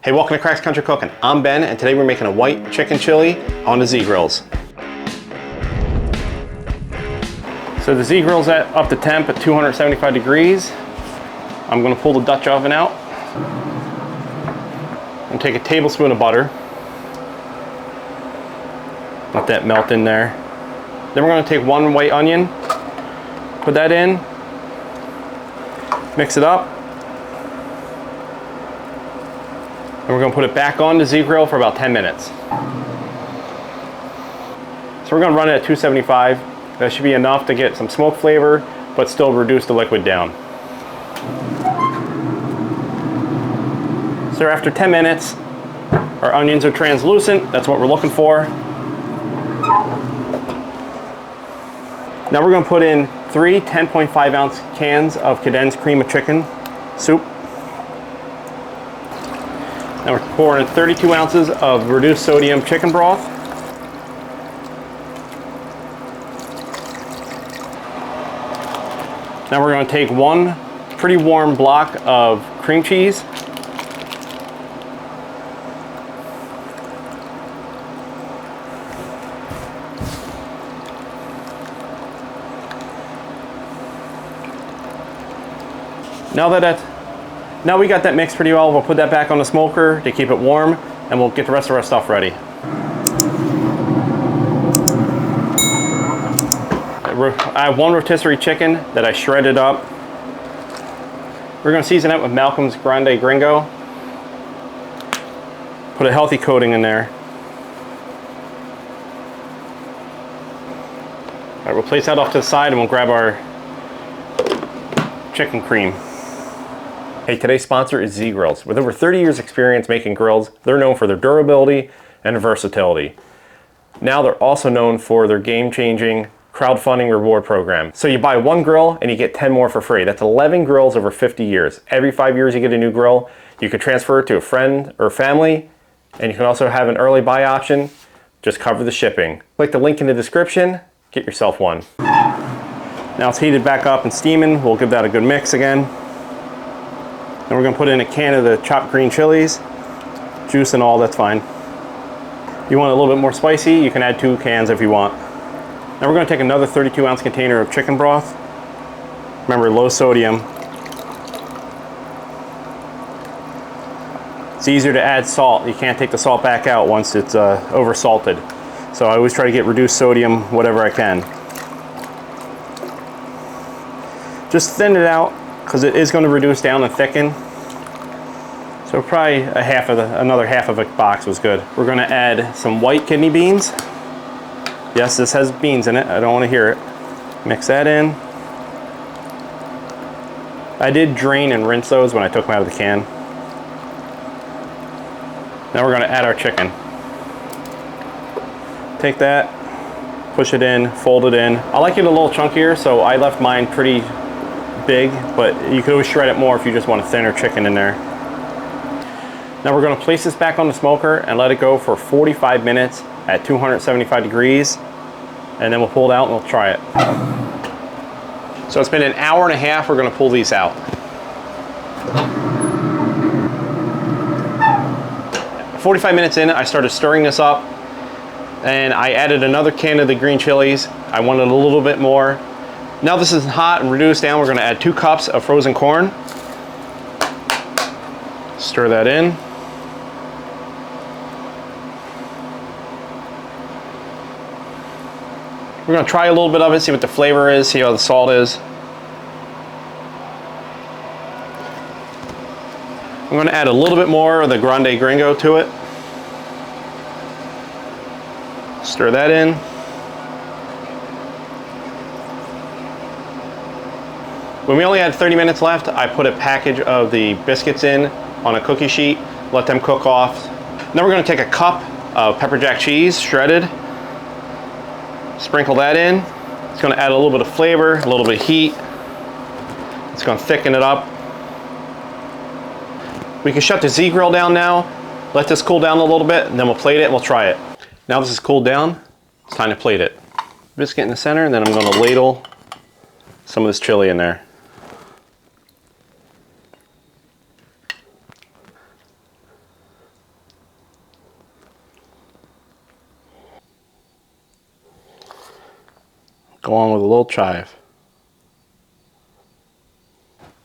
Hey, welcome to Crack's Country Cooking. I'm Ben, and today we're making a white chicken chili on the Z-Grills. So the Z-Grill's at up to temp at 275 degrees. I'm gonna pull the Dutch oven out. I'm gonna take a tablespoon of butter. Let that melt in there. Then we're gonna take one white onion, put that in, mix it up. And we're gonna put it back on the Z-Grill for about 10 minutes. So we're gonna run it at 275. That should be enough to get some smoke flavor, but still reduce the liquid down. So after 10 minutes, our onions are translucent. That's what we're looking for. Now we're gonna put in 3 10.5 ounce cans of condensed cream of chicken soup. Now we're pouring 32 ounces of reduced sodium chicken broth. Now we're going to take one pretty warm block of cream cheese. Now we got that mixed pretty well. We'll put that back on the smoker to keep it warm, and we'll get the rest of our stuff ready. I have one rotisserie chicken that I shredded up. We're going to season it with Malcom's Grande Gringo. Put a healthy coating in there. All right, we'll place that off to the side and we'll grab our chicken cream. Hey, today's sponsor is Z-Grills. With over 30 years experience making grills, they're known for their durability and versatility. Now they're also known for their game-changing crowdfunding reward program. So you buy one grill and you get 10 more for free. That's 11 grills over 50 years. Every 5 years you get a new grill. You can transfer it to a friend or family, and you can also have an early buy option. Just cover the shipping. Click the link in the description, get yourself one. Now it's heated back up and steaming. We'll give that a good mix again. Then we're gonna put in a can of the chopped green chilies. Juice and all, that's fine. If you want a little bit more spicy, you can add 2 cans if you want. Now we're gonna take another 32 ounce container of chicken broth. Remember, low sodium. It's easier to add salt. You can't take the salt back out once it's over salted. So I always try to get reduced sodium whatever I can. Just thin it out, because it is going to reduce down and thicken. So probably another half of a box was good. We're going to add some white kidney beans. Yes, this has beans in it. I don't want to hear it. Mix that in. I did drain and rinse those when I took them out of the can. Now we're going to add our chicken. Take that, push it in, fold it in. I like it a little chunkier, so I left mine pretty big, but you could always shred it more if you just want a thinner chicken in there. Now we're going to place this back on the smoker and let it go for 45 minutes at 275 degrees, and then we'll pull it out and we'll try it. So it's been an hour and a half. We're going to pull these out. 45 minutes in, I started stirring this up, and I added another can of the green chilies. I wanted a little bit more. Now this is hot and reduced down. We're going to add 2 cups of frozen corn. Stir that in. We're going to try a little bit of it, see what the flavor is, see how the salt is. I'm going to add a little bit more of the Grande Gringo to it. Stir that in. When we only had 30 minutes left, I put a package of the biscuits in on a cookie sheet, let them cook off. Now we're going to take a cup of pepper jack cheese, shredded. Sprinkle that in. It's going to add a little bit of flavor, a little bit of heat. It's going to thicken it up. We can shut the Z-Grill down now. Let this cool down a little bit, and then we'll plate it and we'll try it. Now this is cooled down, it's time to plate it. Biscuit in the center, and then I'm going to ladle some of this chili in there. Go on with a little chive.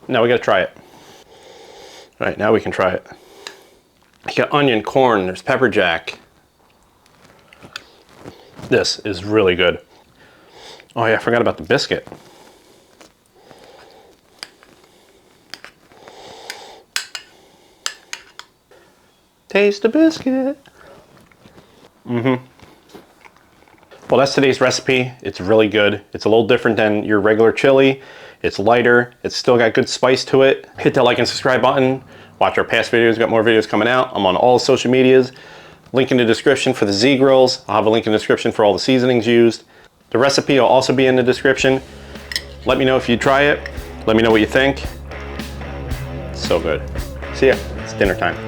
Now we gotta try it. All right, now we can try it. You got onion, corn, there's pepper jack. This is really good. Oh yeah, I forgot about the biscuit. Taste the biscuit. Well, that's today's recipe. It's really good. It's a little different than your regular chili. It's lighter. It's still got good spice to it. Hit that like and subscribe button. Watch our past videos. We've got more videos coming out. I'm on all social medias. Link in the description for the Z grills. I'll have a link in the description for all the seasonings used. The recipe will also be in the description. Let me know if you try it. Let me know what you think. So good. See ya. It's dinner time.